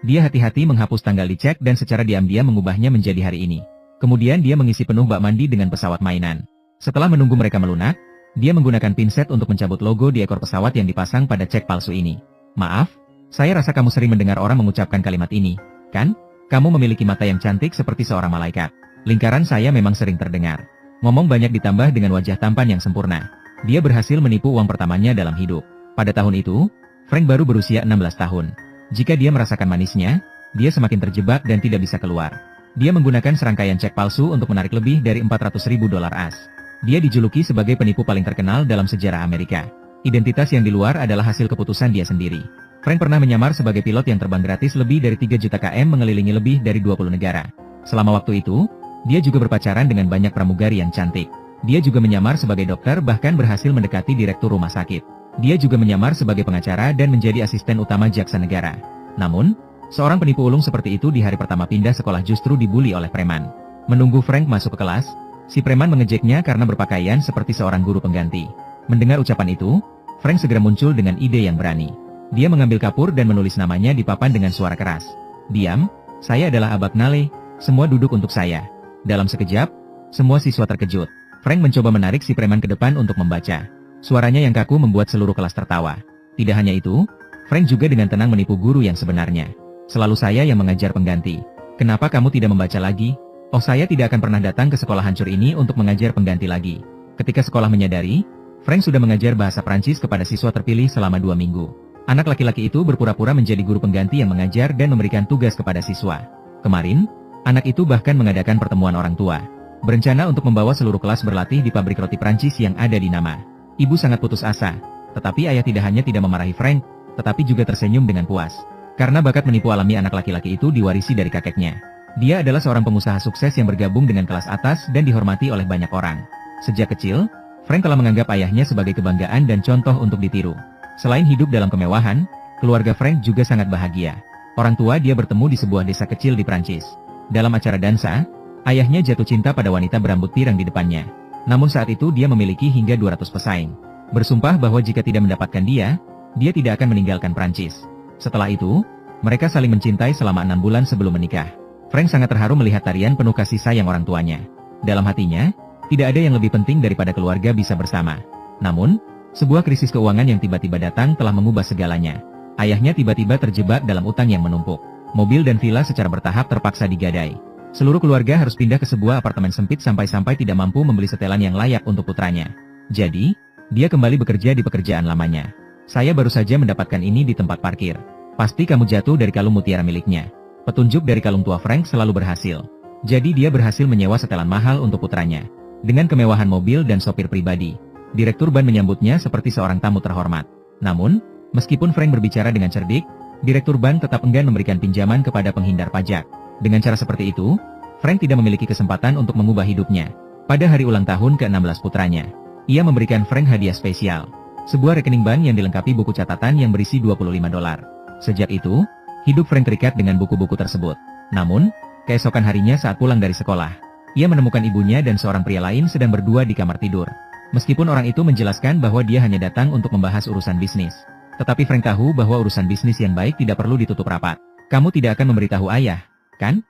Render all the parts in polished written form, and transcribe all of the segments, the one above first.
Dia hati-hati menghapus tanggal di cek dan secara diam-diam mengubahnya menjadi hari ini. Kemudian dia mengisi penuh bak mandi dengan pesawat mainan. Setelah menunggu mereka melunak, dia menggunakan pinset untuk mencabut logo di ekor pesawat yang dipasang pada cek palsu ini. Maaf, saya rasa kamu sering mendengar orang mengucapkan kalimat ini, kan? Kamu memiliki mata yang cantik seperti seorang malaikat. Lingkaran saya memang sering terdengar. Ngomong banyak ditambah dengan wajah tampan yang sempurna. Dia berhasil menipu uang pertamanya dalam hidup. Pada tahun itu, Frank baru berusia 16 tahun. Jika dia merasakan manisnya, dia semakin terjebak dan tidak bisa keluar. Dia menggunakan serangkaian cek palsu untuk menarik lebih dari 400.000 dolar AS. Dia dijuluki sebagai penipu paling terkenal dalam sejarah Amerika. Identitas yang di luar adalah hasil keputusan dia sendiri. Frank pernah menyamar sebagai pilot yang terbang gratis lebih dari 3 juta km mengelilingi lebih dari 20 negara. Selama waktu itu, dia juga berpacaran dengan banyak pramugari yang cantik. Dia juga menyamar sebagai dokter bahkan berhasil mendekati direktur rumah sakit. Dia juga menyamar sebagai pengacara dan menjadi asisten utama jaksa negara. Namun, seorang penipu ulung seperti itu di hari pertama pindah sekolah justru dibully oleh preman. Menunggu Frank masuk ke kelas, si preman mengejeknya karena berpakaian seperti seorang guru pengganti. Mendengar ucapan itu, Frank segera muncul dengan ide yang berani. Dia mengambil kapur dan menulis namanya di papan dengan suara keras. "Diam, saya adalah Abagnale, semua duduk untuk saya." Dalam sekejap, semua siswa terkejut. Frank mencoba menarik si preman ke depan untuk membaca. Suaranya yang kaku membuat seluruh kelas tertawa. Tidak hanya itu, Frank juga dengan tenang menipu guru yang sebenarnya. "Selalu saya yang mengajar pengganti. Kenapa kamu tidak membaca lagi? Oh, saya tidak akan pernah datang ke sekolah hancur ini untuk mengajar pengganti lagi." Ketika sekolah menyadari, Frank sudah mengajar bahasa Prancis kepada siswa terpilih selama 2 minggu. Anak laki-laki itu berpura-pura menjadi guru pengganti yang mengajar dan memberikan tugas kepada siswa. Kemarin, anak itu bahkan mengadakan pertemuan orang tua. Berencana untuk membawa seluruh kelas berlatih di pabrik roti Prancis yang ada di Nama. Ibu sangat putus asa, tetapi ayah tidak hanya tidak memarahi Frank, tetapi juga tersenyum dengan puas. Karena bakat menipu alami anak laki-laki itu diwarisi dari kakeknya. Dia adalah seorang pengusaha sukses yang bergabung dengan kelas atas dan dihormati oleh banyak orang. Sejak kecil, Frank telah menganggap ayahnya sebagai kebanggaan dan contoh untuk ditiru. Selain hidup dalam kemewahan, keluarga Frank juga sangat bahagia. Orang tua dia bertemu di sebuah desa kecil di Prancis. Dalam acara dansa, ayahnya jatuh cinta pada wanita berambut pirang di depannya. Namun saat itu dia memiliki hingga 200 pesaing. Bersumpah bahwa jika tidak mendapatkan dia tidak akan meninggalkan Prancis. Setelah itu, mereka saling mencintai selama 6 bulan sebelum menikah. Frank sangat terharu melihat tarian penuh kasih sayang orang tuanya. Dalam hatinya, tidak ada yang lebih penting daripada keluarga bisa bersama. Namun, sebuah krisis keuangan yang tiba-tiba datang telah mengubah segalanya. Ayahnya tiba-tiba terjebak dalam utang yang menumpuk. Mobil dan villa secara bertahap terpaksa digadai. Seluruh keluarga harus pindah ke sebuah apartemen sempit sampai-sampai tidak mampu membeli setelan yang layak untuk putranya. Jadi, dia kembali bekerja di pekerjaan lamanya. "Saya baru saja mendapatkan ini di tempat parkir. Pasti kamu jatuh dari kalung mutiara miliknya." Petunjuk dari kalung tua Frank selalu berhasil. Jadi dia berhasil menyewa setelan mahal untuk putranya. Dengan kemewahan mobil dan sopir pribadi, Direktur ban menyambutnya seperti seorang tamu terhormat. Namun, meskipun Frank berbicara dengan cerdik, Direktur ban tetap enggan memberikan pinjaman kepada penghindar pajak. Dengan cara seperti itu, Frank tidak memiliki kesempatan untuk mengubah hidupnya. Pada hari ulang tahun ke-16 putranya, ia memberikan Frank hadiah spesial. Sebuah rekening bank yang dilengkapi buku catatan yang berisi 25 dolar. Sejak itu, hidup Frank terikat dengan buku-buku tersebut. Namun, keesokan harinya saat pulang dari sekolah, ia menemukan ibunya dan seorang pria lain sedang berdua di kamar tidur. Meskipun orang itu menjelaskan bahwa dia hanya datang untuk membahas urusan bisnis. Tetapi Frank tahu bahwa urusan bisnis yang baik tidak perlu ditutup rapat. "Kamu tidak akan memberitahu ayah, kan?"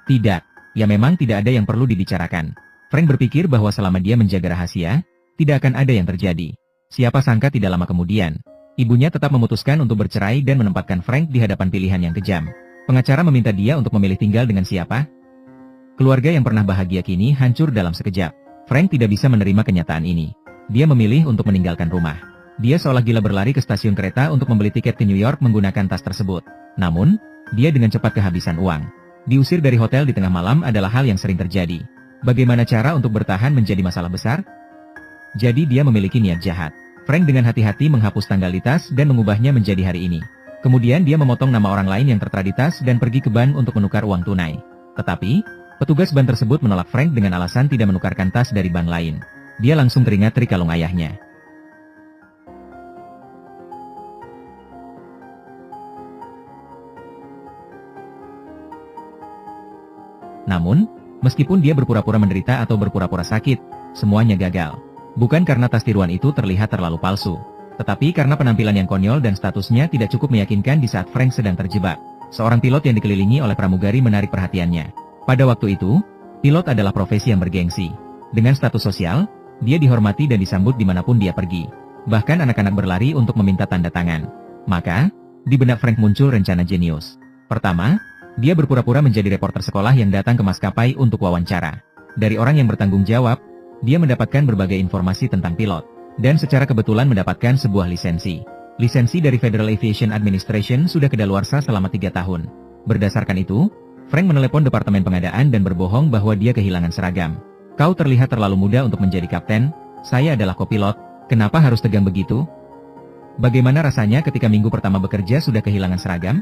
"Tidak. Ya memang tidak ada yang perlu dibicarakan." Frank berpikir bahwa selama dia menjaga rahasia, tidak akan ada yang terjadi. Siapa sangka tidak lama kemudian, ibunya tetap memutuskan untuk bercerai dan menempatkan Frank di hadapan pilihan yang kejam. Pengacara meminta dia untuk memilih tinggal dengan siapa. Keluarga yang pernah bahagia kini hancur dalam sekejap. Frank tidak bisa menerima kenyataan ini. Dia memilih untuk meninggalkan rumah. Dia seolah gila berlari ke stasiun kereta untuk membeli tiket ke New York menggunakan tas tersebut. Namun, dia dengan cepat kehabisan uang. Diusir dari hotel di tengah malam adalah hal yang sering terjadi. Bagaimana cara untuk bertahan menjadi masalah besar? Jadi dia memiliki niat jahat. Frank dengan hati-hati menghapus tanggal di tas dan mengubahnya menjadi hari ini. Kemudian dia memotong nama orang lain yang tertera di tas dan pergi ke bank untuk menukar uang tunai. Tetapi, petugas bank tersebut menolak Frank dengan alasan tidak menukarkan tas dari bank lain. Dia langsung teringat trik kalung ayahnya. Namun, meskipun dia berpura-pura menderita atau berpura-pura sakit, semuanya gagal. Bukan karena tas tiruan itu terlihat terlalu palsu, tetapi karena penampilan yang konyol dan statusnya tidak cukup meyakinkan di saat Frank sedang terjebak. Seorang pilot yang dikelilingi oleh pramugari menarik perhatiannya. Pada waktu itu, pilot adalah profesi yang bergengsi. Dengan status sosial, dia dihormati dan disambut dimanapun dia pergi. Bahkan anak-anak berlari untuk meminta tanda tangan. Maka, di benak Frank muncul rencana jenius. Pertama, dia berpura-pura menjadi reporter sekolah yang datang ke maskapai untuk wawancara. Dari orang yang bertanggung jawab, dia mendapatkan berbagai informasi tentang pilot. Dan secara kebetulan mendapatkan sebuah lisensi. Lisensi dari Federal Aviation Administration sudah kedaluarsa selama 3 tahun. Berdasarkan itu, Frank menelepon departemen pengadaan dan berbohong bahwa dia kehilangan seragam. "Kau terlihat terlalu muda untuk menjadi kapten, saya adalah kopilot, kenapa harus tegang begitu? Bagaimana rasanya ketika minggu pertama bekerja sudah kehilangan seragam?"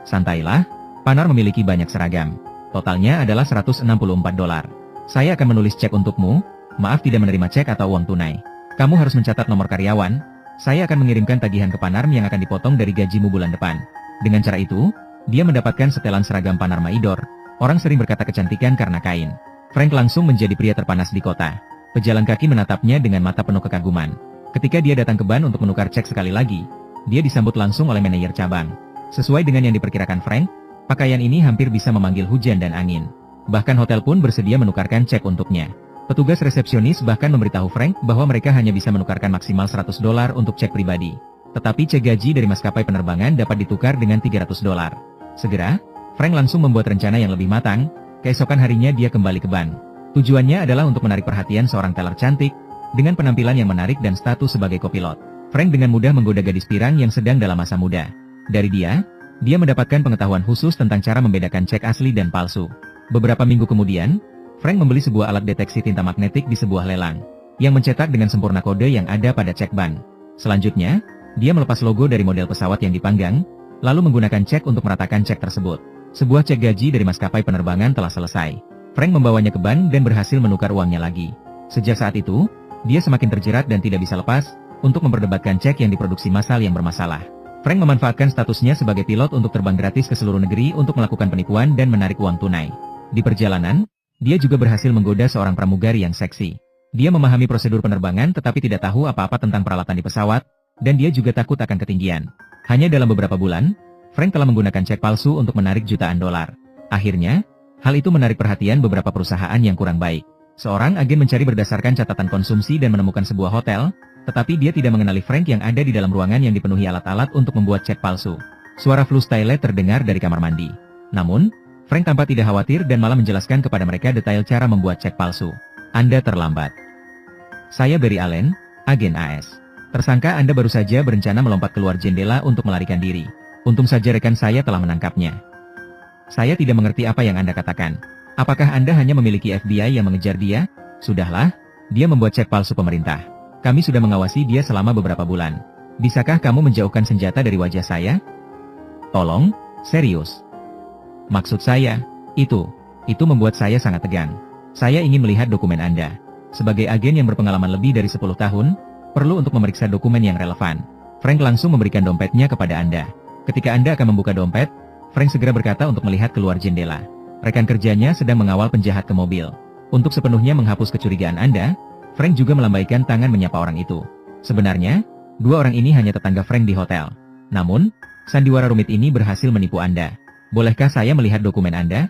"Santailah, Panar memiliki banyak seragam. Totalnya adalah $164. Saya akan menulis cek untukmu, maaf tidak menerima cek atau uang tunai. Kamu harus mencatat nomor karyawan, saya akan mengirimkan tagihan ke Panarm yang akan dipotong dari gajimu bulan depan." Dengan cara itu, dia mendapatkan setelan seragam Panarma Idor. Orang sering berkata kecantikan karena kain. Frank langsung menjadi pria terpanas di kota. Pejalan kaki menatapnya dengan mata penuh kekaguman. Ketika dia datang ke ban untuk menukar cek sekali lagi, dia disambut langsung oleh manajer cabang. Sesuai dengan yang diperkirakan Frank, pakaian ini hampir bisa memanggil hujan dan angin. Bahkan hotel pun bersedia menukarkan cek untuknya. Petugas resepsionis bahkan memberitahu Frank bahwa mereka hanya bisa menukarkan maksimal $100 untuk cek pribadi. Tetapi cek gaji dari maskapai penerbangan dapat ditukar dengan $300. Segera, Frank langsung membuat rencana yang lebih matang. Keesokan harinya dia kembali ke ban. Tujuannya adalah untuk menarik perhatian seorang teller cantik, dengan penampilan yang menarik dan status sebagai kopilot. Frank dengan mudah menggoda gadis pirang yang sedang dalam masa muda. Dari dia mendapatkan pengetahuan khusus tentang cara membedakan cek asli dan palsu. Beberapa minggu kemudian, Frank membeli sebuah alat deteksi tinta magnetik di sebuah lelang, yang mencetak dengan sempurna kode yang ada pada cek ban. Selanjutnya, dia melepas logo dari model pesawat yang dipanggang, lalu menggunakan cek untuk meratakan cek tersebut. Sebuah cek gaji dari maskapai penerbangan telah selesai. Frank membawanya ke bank dan berhasil menukar uangnya lagi. Sejak saat itu, dia semakin terjerat dan tidak bisa lepas untuk memperdebatkan cek yang diproduksi massal yang bermasalah. Frank memanfaatkan statusnya sebagai pilot untuk terbang gratis ke seluruh negeri untuk melakukan penipuan dan menarik uang tunai. Di perjalanan, dia juga berhasil menggoda seorang pramugari yang seksi. Dia memahami prosedur penerbangan tetapi tidak tahu apa-apa tentang peralatan di pesawat, dan dia juga takut akan ketinggian. Hanya dalam beberapa bulan, Frank telah menggunakan cek palsu untuk menarik jutaan dolar. Akhirnya, hal itu menarik perhatian beberapa perusahaan yang kurang baik. Seorang agen mencari berdasarkan catatan konsumsi dan menemukan sebuah hotel, tetapi dia tidak mengenali Frank yang ada di dalam ruangan yang dipenuhi alat-alat untuk membuat cek palsu. Suara flush toilet terdengar dari kamar mandi. Namun, Frank tampak tidak khawatir dan malah menjelaskan kepada mereka detail cara membuat cek palsu. "Anda terlambat. Saya Barry Allen, agen AS. Tersangka Anda baru saja berencana melompat keluar jendela untuk melarikan diri. Untung saja rekan saya telah menangkapnya." "Saya tidak mengerti apa yang Anda katakan. Apakah Anda hanya memiliki FBI yang mengejar dia?" "Sudahlah, dia membuat cek palsu pemerintah. Kami sudah mengawasi dia selama beberapa bulan. Bisakah kamu menjauhkan senjata dari wajah saya? Tolong, serius. Maksud saya, itu membuat saya sangat tegang. Saya ingin melihat dokumen Anda. Sebagai agen yang berpengalaman lebih dari 10 tahun, perlu untuk memeriksa dokumen yang relevan." Frank langsung memberikan dompetnya kepada Anda. Ketika Anda akan membuka dompet, Frank segera berkata untuk melihat keluar jendela. Rekan kerjanya sedang mengawal penjahat ke mobil. Untuk sepenuhnya menghapus kecurigaan Anda, Frank juga melambaikan tangan menyapa orang itu. Sebenarnya, dua orang ini hanya tetangga Frank di hotel. Namun, sandiwara rumit ini berhasil menipu Anda. "Bolehkah saya melihat dokumen Anda?"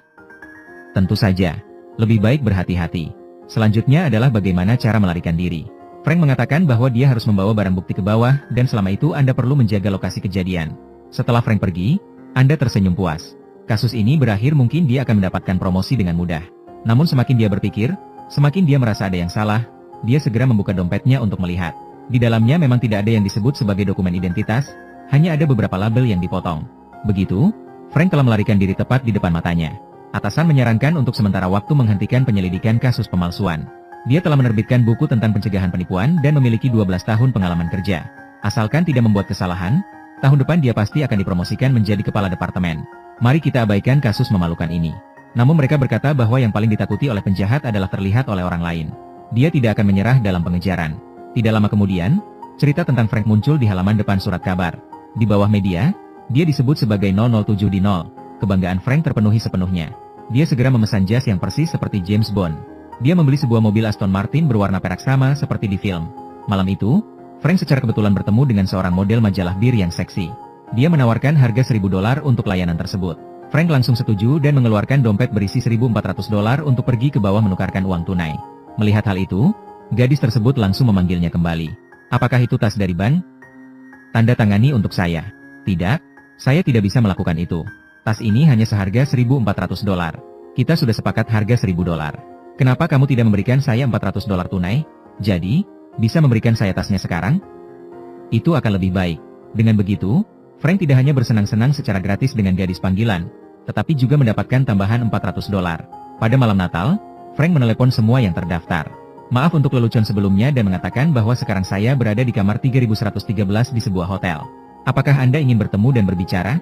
"Tentu saja. Lebih baik berhati-hati. Selanjutnya adalah bagaimana cara melarikan diri." Frank mengatakan bahwa dia harus membawa barang bukti ke bawah dan selama itu Anda perlu menjaga lokasi kejadian. Setelah Frank pergi, Anda tersenyum puas. Kasus ini berakhir, mungkin dia akan mendapatkan promosi dengan mudah. Namun semakin dia berpikir, semakin dia merasa ada yang salah. Dia segera membuka dompetnya untuk melihat. Di dalamnya memang tidak ada yang disebut sebagai dokumen identitas, hanya ada beberapa label yang dipotong. Begitu, Frank telah melarikan diri tepat di depan matanya. Atasan menyarankan untuk sementara waktu menghentikan penyelidikan kasus pemalsuan. Dia telah menerbitkan buku tentang pencegahan penipuan dan memiliki 12 tahun pengalaman kerja. Asalkan tidak membuat kesalahan, tahun depan dia pasti akan dipromosikan menjadi kepala departemen. Mari kita abaikan kasus memalukan ini. Namun mereka berkata bahwa yang paling ditakuti oleh penjahat adalah terlihat oleh orang lain. Dia tidak akan menyerah dalam pengejaran. Tidak lama kemudian, cerita tentang Frank muncul di halaman depan surat kabar. Di bawah media, dia disebut sebagai 007 di 0. Kebanggaan Frank terpenuhi sepenuhnya. Dia segera memesan jas yang persis seperti James Bond. Dia membeli sebuah mobil Aston Martin berwarna perak sama seperti di film. Malam itu, Frank secara kebetulan bertemu dengan seorang model majalah bir yang seksi. Dia menawarkan harga $1.000 untuk layanan tersebut. Frank langsung setuju dan mengeluarkan dompet berisi $1.400 untuk pergi ke bawah menukarkan uang tunai. Melihat hal itu, gadis tersebut langsung memanggilnya kembali. Apakah itu tas dari bank? Tanda tangani untuk saya. Tidak, saya tidak bisa melakukan itu. Tas ini hanya seharga $1.400. Kita sudah sepakat harga $1.000. Kenapa kamu tidak memberikan saya $400 tunai? Jadi, bisa memberikan saya tasnya sekarang? Itu akan lebih baik. Dengan begitu, Frank tidak hanya bersenang-senang secara gratis dengan gadis panggilan, tetapi juga mendapatkan tambahan $400. Pada malam Natal, Frank menelepon semua yang terdaftar. Maaf untuk lelucon sebelumnya dan mengatakan bahwa sekarang saya berada di kamar 3113 di sebuah hotel. Apakah Anda ingin bertemu dan berbicara?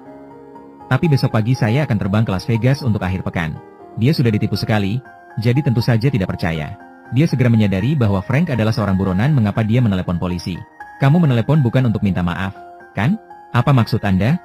Tapi besok pagi saya akan terbang ke Las Vegas untuk akhir pekan. Dia sudah ditipu sekali, jadi tentu saja tidak percaya. Dia segera menyadari bahwa Frank adalah seorang buronan. Mengapa dia menelepon polisi. Kamu menelepon bukan untuk minta maaf, kan? Apa maksud Anda?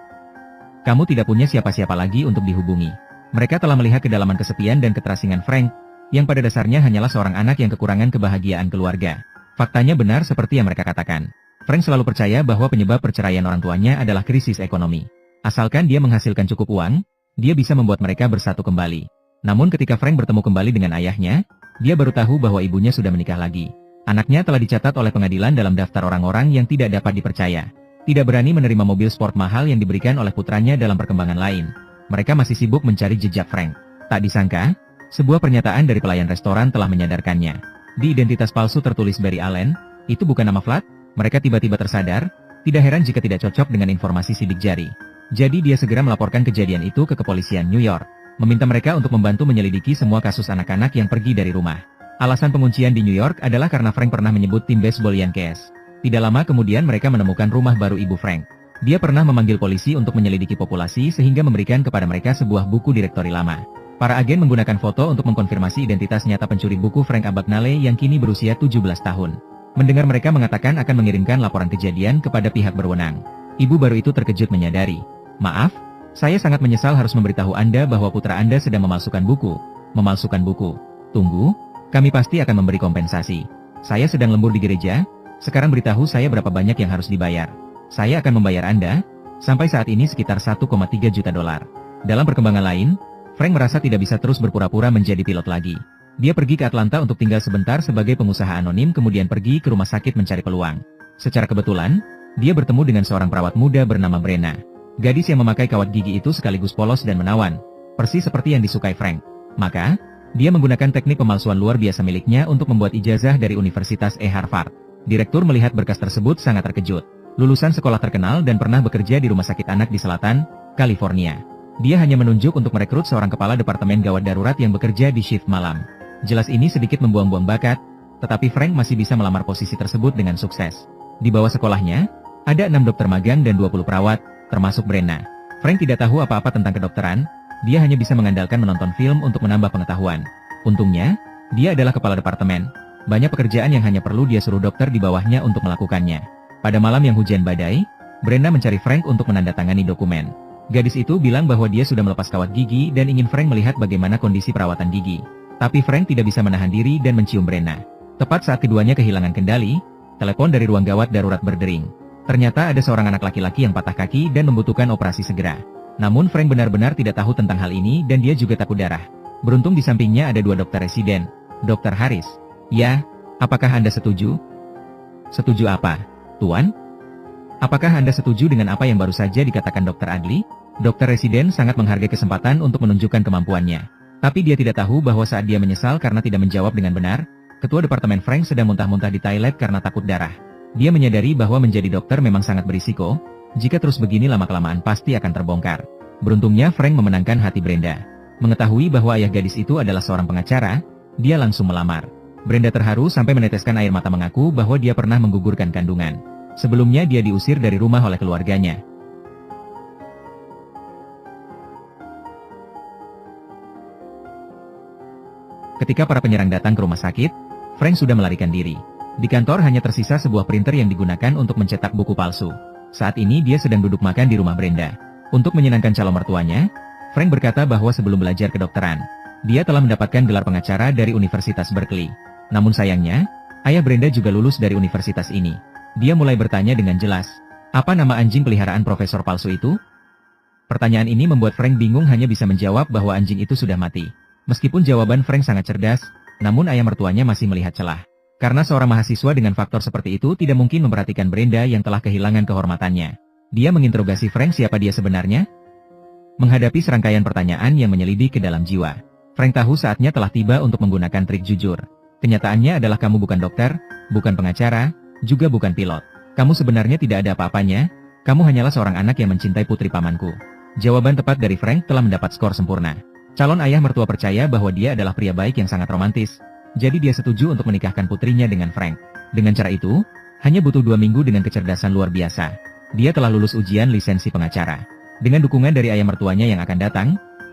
Kamu tidak punya siapa-siapa lagi untuk dihubungi. Mereka telah melihat kedalaman kesepian dan keterasingan Frank, yang pada dasarnya hanyalah seorang anak yang kekurangan kebahagiaan keluarga. Faktanya benar seperti yang mereka katakan. Frank selalu percaya bahwa penyebab perceraian orang tuanya adalah krisis ekonomi. Asalkan dia menghasilkan cukup uang, dia bisa membuat mereka bersatu kembali. Namun ketika Frank bertemu kembali dengan ayahnya, dia baru tahu bahwa ibunya sudah menikah lagi. Anaknya telah dicatat oleh pengadilan dalam daftar orang-orang yang tidak dapat dipercaya. Tidak berani menerima mobil sport mahal yang diberikan oleh putranya dalam perkembangan lain. Mereka masih sibuk mencari jejak Frank. Tak disangka, sebuah pernyataan dari pelayan restoran telah menyadarkannya. Di identitas palsu tertulis Barry Allen, itu bukan nama Vlad. Mereka tiba-tiba tersadar, tidak heran jika tidak cocok dengan informasi sidik jari. Jadi dia segera melaporkan kejadian itu ke kepolisian New York, meminta mereka untuk membantu menyelidiki semua kasus anak-anak yang pergi dari rumah. Alasan penguncian di New York adalah karena Frank pernah menyebut tim baseball Yankees. Tidak lama kemudian mereka menemukan rumah baru ibu Frank. Dia pernah memanggil polisi untuk menyelidiki populasi sehingga memberikan kepada mereka sebuah buku direktori lama. Para agen menggunakan foto untuk mengkonfirmasi identitas nyata pencuri buku Frank Abagnale yang kini berusia 17 tahun. Mendengar mereka mengatakan akan mengirimkan laporan kejadian kepada pihak berwenang. Ibu baru itu terkejut menyadari. Maaf, saya sangat menyesal harus memberitahu Anda bahwa putra Anda sedang memalsukan buku. Memalsukan buku. Tunggu, kami pasti akan memberi kompensasi. Saya sedang lembur di gereja. Sekarang beritahu saya berapa banyak yang harus dibayar. Saya akan membayar Anda, sampai saat ini sekitar $1,3 juta. Dalam perkembangan lain, Frank merasa tidak bisa terus berpura-pura menjadi pilot lagi. Dia pergi ke Atlanta untuk tinggal sebentar sebagai pengusaha anonim kemudian pergi ke rumah sakit mencari peluang. Secara kebetulan, dia bertemu dengan seorang perawat muda bernama Brenna. Gadis yang memakai kawat gigi itu sekaligus polos dan menawan, persis seperti yang disukai Frank. Maka, dia menggunakan teknik pemalsuan luar biasa miliknya untuk membuat ijazah dari Universitas Harvard. Direktur melihat berkas tersebut sangat terkejut. Lulusan sekolah terkenal dan pernah bekerja di rumah sakit anak di selatan, California. Dia hanya menunjuk untuk merekrut seorang kepala departemen gawat darurat yang bekerja di shift malam. Jelas ini sedikit membuang-buang bakat, tetapi Frank masih bisa melamar posisi tersebut dengan sukses. Di bawah sekolahnya, ada 6 dokter magang dan 20 perawat, termasuk Brenna. Frank tidak tahu apa-apa tentang kedokteran, dia hanya bisa mengandalkan menonton film untuk menambah pengetahuan. Untungnya, dia adalah kepala departemen. Banyak pekerjaan yang hanya perlu dia suruh dokter di bawahnya untuk melakukannya. Pada malam yang hujan badai, Brenna mencari Frank untuk menandatangani dokumen. Gadis itu bilang bahwa dia sudah melepas kawat gigi dan ingin Frank melihat bagaimana kondisi perawatan gigi. Tapi Frank tidak bisa menahan diri dan mencium Brenna. Tepat saat keduanya kehilangan kendali, telepon dari ruang gawat darurat berdering. Ternyata ada seorang anak laki-laki yang patah kaki dan membutuhkan operasi segera. Namun Frank benar-benar tidak tahu tentang hal ini dan dia juga takut darah. Beruntung di sampingnya ada 2 dokter residen, Dr. Harris. Ya, apakah Anda setuju? Setuju apa, Tuan? Apakah Anda setuju dengan apa yang baru saja dikatakan Dr. Adli? Dokter residen sangat menghargai kesempatan untuk menunjukkan kemampuannya. Tapi dia tidak tahu bahwa saat dia menyesal karena tidak menjawab dengan benar, Ketua Departemen Frank sedang muntah-muntah di toilet karena takut darah. Dia menyadari bahwa menjadi dokter memang sangat berisiko, jika terus begini lama-kelamaan pasti akan terbongkar. Beruntungnya Frank memenangkan hati Brenda. Mengetahui bahwa ayah gadis itu adalah seorang pengacara, dia langsung melamar. Brenda terharu sampai meneteskan air mata mengaku bahwa dia pernah menggugurkan kandungan. Sebelumnya dia diusir dari rumah oleh keluarganya. Ketika para penyerang datang ke rumah sakit, Frank sudah melarikan diri. Di kantor hanya tersisa sebuah printer yang digunakan untuk mencetak buku palsu. Saat ini dia sedang duduk makan di rumah Brenda. Untuk menyenangkan calon mertuanya, Frank berkata bahwa sebelum belajar kedokteran, dia telah mendapatkan gelar pengacara dari Universitas Berkeley. Namun sayangnya, ayah Brenda juga lulus dari universitas ini. Dia mulai bertanya dengan jelas, Apa nama anjing peliharaan profesor palsu itu? Pertanyaan ini membuat Frank bingung, hanya bisa menjawab bahwa anjing itu sudah mati. Meskipun jawaban Frank sangat cerdas, namun ayah mertuanya masih melihat celah. Karena seorang mahasiswa dengan faktor seperti itu tidak mungkin memperhatikan Brenda yang telah kehilangan kehormatannya. Dia menginterogasi Frank siapa dia sebenarnya? Menghadapi serangkaian pertanyaan yang menyelidik ke dalam jiwa, Frank tahu saatnya telah tiba untuk menggunakan trik jujur. Kenyataannya adalah kamu bukan dokter, bukan pengacara, juga bukan pilot. Kamu sebenarnya tidak ada apa-apanya, kamu hanyalah seorang anak yang mencintai putri pamanku. Jawaban tepat dari Frank telah mendapat skor sempurna. Calon ayah mertua percaya bahwa dia adalah pria baik yang sangat romantis. Jadi dia setuju untuk menikahkan putrinya dengan Frank. Dengan cara itu, hanya butuh 2 minggu dengan kecerdasan luar biasa, dia telah lulus ujian lisensi pengacara. Dengan dukungan dari ayah mertuanya yang akan datang,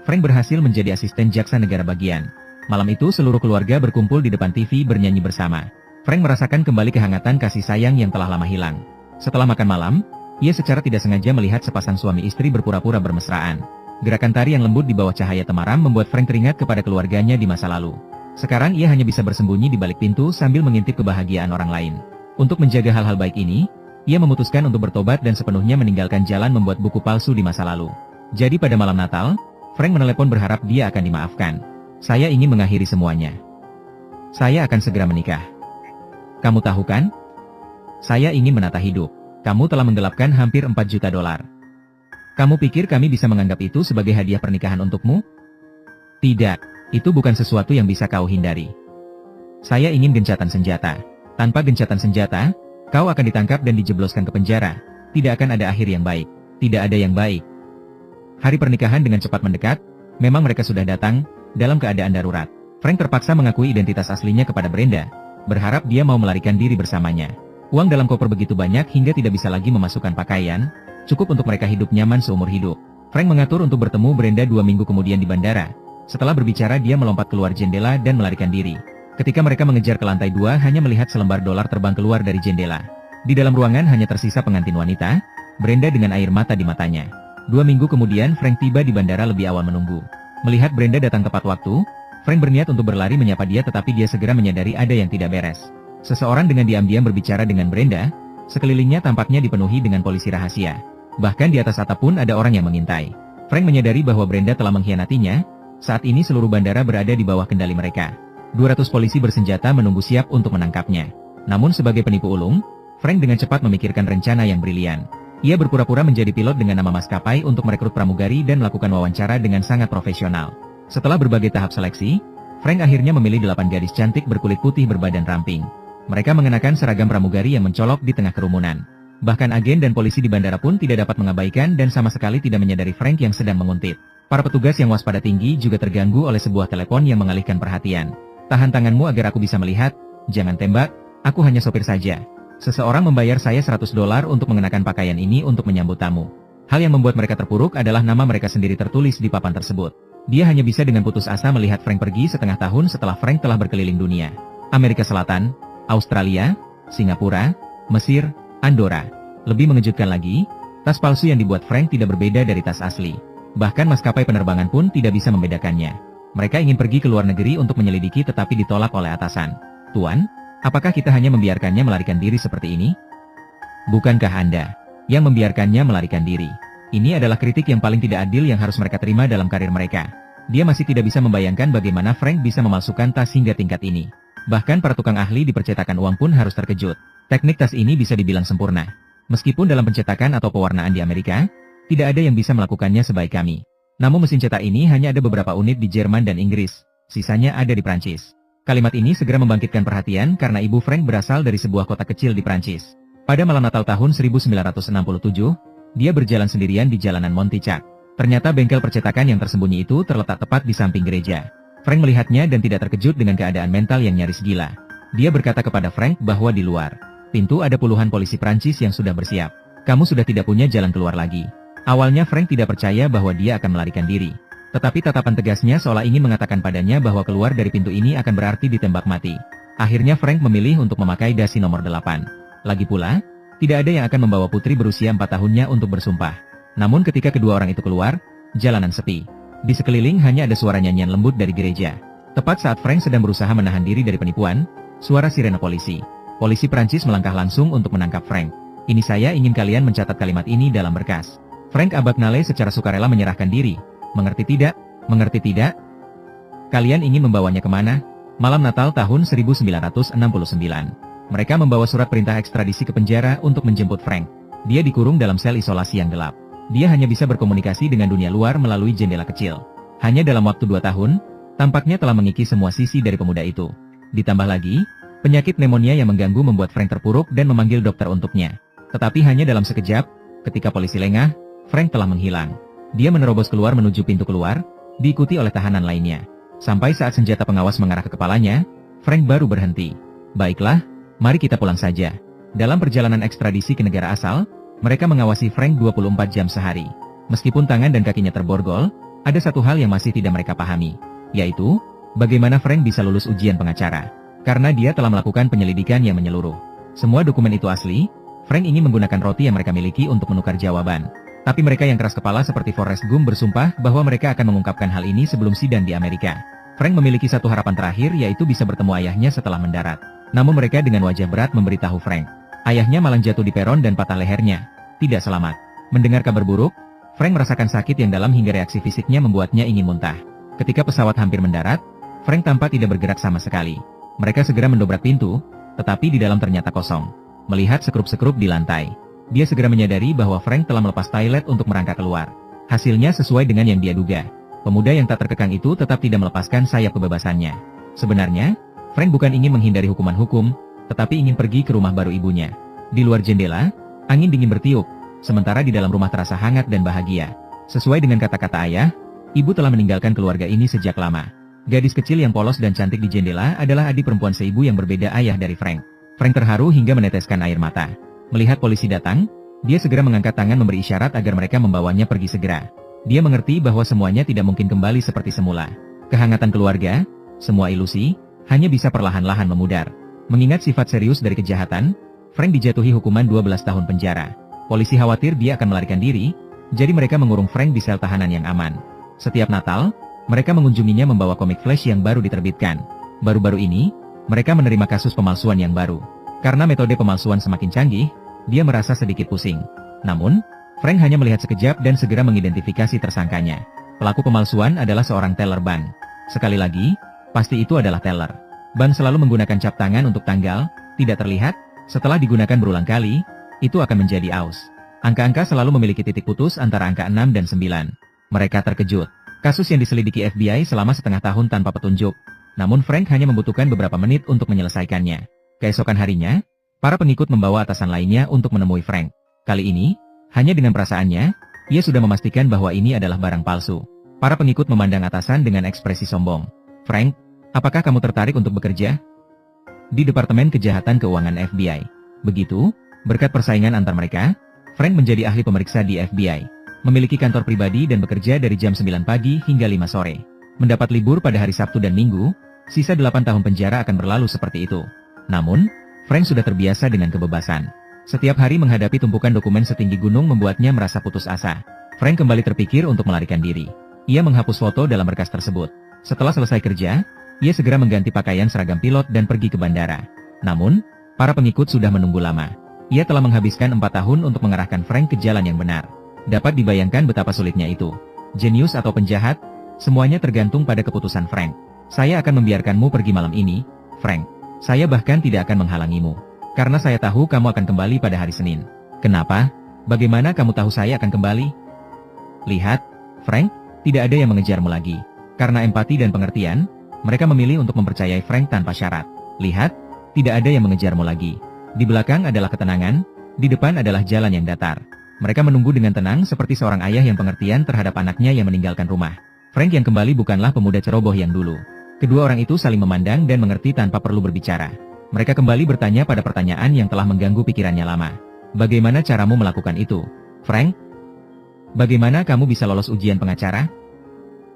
Frank berhasil menjadi asisten jaksa negara bagian. Malam itu seluruh keluarga berkumpul di depan TV bernyanyi bersama. Frank merasakan kembali kehangatan kasih sayang yang telah lama hilang. Setelah makan malam, ia secara tidak sengaja melihat sepasang suami istri berpura-pura bermesraan. Gerakan tari yang lembut di bawah cahaya temaram membuat Frank teringat kepada keluarganya di masa lalu. Sekarang ia hanya bisa bersembunyi di balik pintu sambil mengintip kebahagiaan orang lain. Untuk menjaga hal-hal baik ini, ia memutuskan untuk bertobat dan sepenuhnya meninggalkan jalan membuat buku palsu di masa lalu. Jadi pada malam Natal, Frank menelepon berharap dia akan dimaafkan. Saya ingin mengakhiri semuanya. Saya akan segera menikah. Kamu tahu kan? Saya ingin menata hidup. Kamu telah menggelapkan hampir 4 juta dolar. Kamu pikir kami bisa menganggap itu sebagai hadiah pernikahan untukmu? Tidak. Itu bukan sesuatu yang bisa kau hindari. Saya ingin gencatan senjata. Tanpa gencatan senjata, kau akan ditangkap dan dijebloskan ke penjara. Tidak akan ada akhir yang baik. Tidak ada yang baik. Hari pernikahan dengan cepat mendekat. Memang mereka sudah datang, dalam keadaan darurat. Frank terpaksa mengakui identitas aslinya kepada Brenda, berharap dia mau melarikan diri bersamanya. Uang dalam koper begitu banyak hingga tidak bisa lagi memasukkan pakaian, cukup untuk mereka hidup nyaman seumur hidup. Frank mengatur untuk bertemu Brenda 2 minggu kemudian di bandara. Setelah berbicara dia melompat keluar jendela dan melarikan diri. Ketika mereka mengejar ke lantai 2 hanya melihat selembar dolar terbang keluar dari jendela. Di dalam ruangan hanya tersisa pengantin wanita, Brenda dengan air mata di matanya. 2 minggu kemudian Frank tiba di bandara lebih awal menunggu. Melihat Brenda datang tepat waktu, Frank berniat untuk berlari menyapa dia tetapi dia segera menyadari ada yang tidak beres. Seseorang dengan diam-diam berbicara dengan Brenda, sekelilingnya tampaknya dipenuhi dengan polisi rahasia. Bahkan di atas atap pun ada orang yang mengintai. Frank menyadari bahwa Brenda telah mengkhianatinya. Saat ini seluruh bandara berada di bawah kendali mereka. 200 polisi bersenjata menunggu siap untuk menangkapnya. Namun sebagai penipu ulung, Frank dengan cepat memikirkan rencana yang brilian. Ia berpura-pura menjadi pilot dengan nama maskapai untuk merekrut pramugari dan melakukan wawancara dengan sangat profesional. Setelah berbagai tahap seleksi, Frank akhirnya memilih 8 gadis cantik berkulit putih berbadan ramping. Mereka mengenakan seragam pramugari yang mencolok di tengah kerumunan. Bahkan agen dan polisi di bandara pun tidak dapat mengabaikan dan sama sekali tidak menyadari Frank yang sedang menguntit. Para petugas yang waspada tinggi juga terganggu oleh sebuah telepon yang mengalihkan perhatian. Tahan tanganmu agar aku bisa melihat, jangan tembak, aku hanya sopir saja. Seseorang membayar saya 100 dolar untuk mengenakan pakaian ini untuk menyambut tamu. Hal yang membuat mereka terpuruk adalah nama mereka sendiri tertulis di papan tersebut. Dia hanya bisa dengan putus asa melihat Frank pergi setengah tahun setelah Frank telah berkeliling dunia. Amerika Selatan, Australia, Singapura, Mesir, Andorra. Lebih mengejutkan lagi, tas palsu yang dibuat Frank tidak berbeda dari tas asli. Bahkan maskapai penerbangan pun tidak bisa membedakannya. Mereka ingin pergi ke luar negeri untuk menyelidiki tetapi ditolak oleh atasan. Tuan, apakah kita hanya membiarkannya melarikan diri seperti ini? Bukankah Anda yang membiarkannya melarikan diri? Ini adalah kritik yang paling tidak adil yang harus mereka terima dalam karir mereka. Dia masih tidak bisa membayangkan bagaimana Frank bisa memalsukan tas hingga tingkat ini. Bahkan para tukang ahli di percetakan uang pun harus terkejut. Teknik tas ini bisa dibilang sempurna. Meskipun dalam pencetakan atau pewarnaan di Amerika, tidak ada yang bisa melakukannya sebaik kami. Namun mesin cetak ini hanya ada beberapa unit di Jerman dan Inggris, sisanya ada di Prancis. Kalimat ini segera membangkitkan perhatian karena ibu Frank berasal dari sebuah kota kecil di Prancis. Pada malam Natal tahun 1967, dia berjalan sendirian di jalanan Montichac. Ternyata bengkel percetakan yang tersembunyi itu terletak tepat di samping gereja. Frank melihatnya dan tidak terkejut dengan keadaan mental yang nyaris gila. Dia berkata kepada Frank bahwa di luar pintu ada puluhan polisi Prancis yang sudah bersiap. Kamu sudah tidak punya jalan keluar lagi. Awalnya Frank tidak percaya bahwa dia akan melarikan diri. Tetapi tatapan tegasnya seolah ingin mengatakan padanya bahwa keluar dari pintu ini akan berarti ditembak mati. Akhirnya Frank memilih untuk memakai dasi nomor 8. Lagi pula, tidak ada yang akan membawa putri berusia 4 tahunnya untuk bersumpah. Namun ketika kedua orang itu keluar, jalanan sepi. Di sekeliling hanya ada suara nyanyian lembut dari gereja. Tepat saat Frank sedang berusaha menahan diri dari penipuan, suara sirene polisi. Polisi Prancis melangkah langsung untuk menangkap Frank. Ini saya ingin kalian mencatat kalimat ini dalam berkas. Frank Abagnale secara sukarela menyerahkan diri. Mengerti tidak? Mengerti tidak? Kalian ingin membawanya kemana? Malam Natal tahun 1969. Mereka membawa surat perintah ekstradisi ke penjara untuk menjemput Frank. Dia dikurung dalam sel isolasi yang gelap. Dia hanya bisa berkomunikasi dengan dunia luar melalui jendela kecil. Hanya dalam waktu 2 tahun, tampaknya telah mengikis semua sisi dari pemuda itu. Ditambah lagi, penyakit pneumonia yang mengganggu membuat Frank terpuruk dan memanggil dokter untuknya. Tetapi hanya dalam sekejap, ketika polisi lengah, Frank telah menghilang. Dia menerobos keluar menuju pintu keluar, diikuti oleh tahanan lainnya. Sampai saat senjata pengawas mengarah ke kepalanya, Frank baru berhenti. Baiklah, mari kita pulang saja. Dalam perjalanan ekstradisi ke negara asal, mereka mengawasi Frank 24 jam sehari. Meskipun tangan dan kakinya terborgol, ada satu hal yang masih tidak mereka pahami, yaitu, bagaimana Frank bisa lulus ujian pengacara. Karena dia telah melakukan penyelidikan yang menyeluruh. Semua dokumen itu asli. Frank ingin menggunakan roti yang mereka miliki untuk menukar jawaban. Tapi mereka yang keras kepala seperti Forrest Gump bersumpah bahwa mereka akan mengungkapkan hal ini sebelum sidang di Amerika. Frank memiliki satu harapan terakhir, yaitu bisa bertemu ayahnya setelah mendarat. Namun mereka dengan wajah berat memberitahu Frank. Ayahnya malang jatuh di peron dan patah lehernya. Tidak selamat. Mendengar kabar buruk, Frank merasakan sakit yang dalam hingga reaksi fisiknya membuatnya ingin muntah. Ketika pesawat hampir mendarat, Frank tampak tidak bergerak sama sekali. Mereka segera mendobrak pintu, tetapi di dalam ternyata kosong. Melihat sekrup-sekrup di lantai, dia segera menyadari bahwa Frank telah melepas toilet untuk merangkak keluar. Hasilnya sesuai dengan yang dia duga. Pemuda yang tak terkekang itu tetap tidak melepaskan sayap kebebasannya. Sebenarnya, Frank bukan ingin menghindari hukuman hukum, tetapi ingin pergi ke rumah baru ibunya. Di luar jendela, angin dingin bertiup, sementara di dalam rumah terasa hangat dan bahagia. Sesuai dengan kata-kata ayah, ibu telah meninggalkan keluarga ini sejak lama. Gadis kecil yang polos dan cantik di jendela adalah adik perempuan seibu yang berbeda ayah dari Frank. Frank terharu hingga meneteskan air mata. Melihat polisi datang, dia segera mengangkat tangan memberi isyarat agar mereka membawanya pergi segera. Dia mengerti bahwa semuanya tidak mungkin kembali seperti semula. Kehangatan keluarga, semua ilusi, hanya bisa perlahan-lahan memudar. Mengingat sifat serius dari kejahatan, Frank dijatuhi hukuman 12 tahun penjara. Polisi khawatir dia akan melarikan diri, jadi mereka mengurung Frank di sel tahanan yang aman. Setiap Natal, mereka mengunjunginya membawa komik Flash yang baru diterbitkan. Baru-baru ini, mereka menerima kasus pemalsuan yang baru. Karena metode pemalsuan semakin canggih, dia merasa sedikit pusing. Namun, Frank hanya melihat sekejap dan segera mengidentifikasi tersangkanya. Pelaku pemalsuan adalah seorang teller ban. Sekali lagi, pasti itu adalah teller. Ban selalu menggunakan cap tangan untuk tanggal, tidak terlihat. Setelah digunakan berulang kali, itu akan menjadi aus. Angka-angka selalu memiliki titik putus antara angka 6 dan 9. Mereka terkejut. Kasus yang diselidiki FBI selama setengah tahun tanpa petunjuk. Namun Frank hanya membutuhkan beberapa menit untuk menyelesaikannya. Keesokan harinya, para pengikut membawa atasan lainnya untuk menemui Frank. Kali ini, hanya dengan perasaannya, ia sudah memastikan bahwa ini adalah barang palsu. Para pengikut memandang atasan dengan ekspresi sombong. Frank, apakah kamu tertarik untuk bekerja di Departemen Kejahatan Keuangan FBI? Begitu, berkat persaingan antar mereka, Frank menjadi ahli pemeriksa di FBI. Memiliki kantor pribadi dan bekerja dari jam 9 pagi hingga 5 sore. Mendapat libur pada hari Sabtu dan Minggu, sisa 8 tahun penjara akan berlalu seperti itu. Namun, Frank sudah terbiasa dengan kebebasan. Setiap hari menghadapi tumpukan dokumen setinggi gunung membuatnya merasa putus asa. Frank kembali terpikir untuk melarikan diri. Ia menghapus foto dalam berkas tersebut. Setelah selesai kerja, ia segera mengganti pakaian seragam pilot dan pergi ke bandara. Namun, para pengikut sudah menunggu lama. Ia telah menghabiskan 4 tahun untuk mengarahkan Frank ke jalan yang benar. Dapat dibayangkan betapa sulitnya itu. Jenius atau penjahat, semuanya tergantung pada keputusan Frank. Saya akan membiarkanmu pergi malam ini, Frank. Saya bahkan tidak akan menghalangimu. Karena saya tahu kamu akan kembali pada hari Senin. Kenapa? Bagaimana kamu tahu saya akan kembali? Lihat, Frank, tidak ada yang mengejarmu lagi. Karena empati dan pengertian, mereka memilih untuk mempercayai Frank tanpa syarat. Lihat, tidak ada yang mengejarmu lagi. Di belakang adalah ketenangan, di depan adalah jalan yang datar. Mereka menunggu dengan tenang seperti seorang ayah yang pengertian terhadap anaknya yang meninggalkan rumah. Frank yang kembali bukanlah pemuda ceroboh yang dulu. Kedua orang itu saling memandang dan mengerti tanpa perlu berbicara. Mereka kembali bertanya pada pertanyaan yang telah mengganggu pikirannya lama. Bagaimana caramu melakukan itu, Frank? Bagaimana kamu bisa lolos ujian pengacara?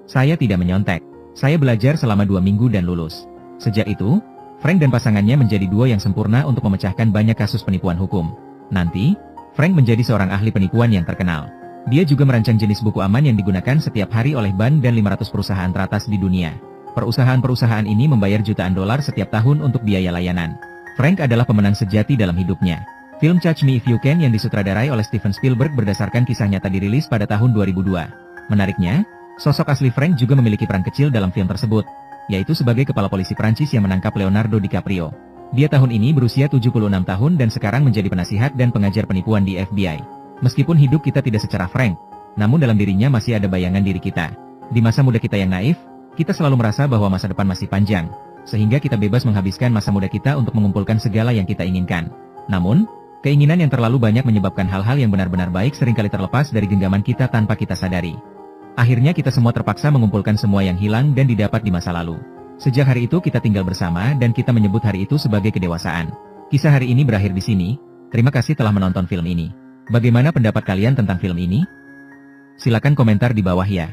Saya tidak menyontek. Saya belajar selama 2 minggu dan lulus. Sejak itu, Frank dan pasangannya menjadi duo yang sempurna untuk memecahkan banyak kasus penipuan hukum. Nanti, Frank menjadi seorang ahli penipuan yang terkenal. Dia juga merancang jenis buku aman yang digunakan setiap hari oleh ban dan 500 perusahaan teratas di dunia. Perusahaan-perusahaan ini membayar jutaan dolar setiap tahun untuk biaya layanan. Frank adalah pemenang sejati dalam hidupnya. Film Catch Me If You Can yang disutradarai oleh Steven Spielberg berdasarkan kisah nyata dirilis pada tahun 2002. Menariknya, sosok asli Frank juga memiliki peran kecil dalam film tersebut, yaitu sebagai kepala polisi Prancis yang menangkap Leonardo DiCaprio. Dia tahun ini berusia 76 tahun dan sekarang menjadi penasihat dan pengajar penipuan di FBI. Meskipun hidup kita tidak secara Frank, namun dalam dirinya masih ada bayangan diri kita. Di masa muda kita yang naif, kita selalu merasa bahwa masa depan masih panjang, sehingga kita bebas menghabiskan masa muda kita untuk mengumpulkan segala yang kita inginkan. Namun, keinginan yang terlalu banyak menyebabkan hal-hal yang benar-benar baik seringkali terlepas dari genggaman kita tanpa kita sadari. Akhirnya kita semua terpaksa mengumpulkan semua yang hilang dan didapat di masa lalu. Sejak hari itu kita tinggal bersama dan kita menyebut hari itu sebagai kedewasaan. Kisah hari ini berakhir di sini. Terima kasih telah menonton film ini. Bagaimana pendapat kalian tentang film ini? Silakan komentar di bawah ya.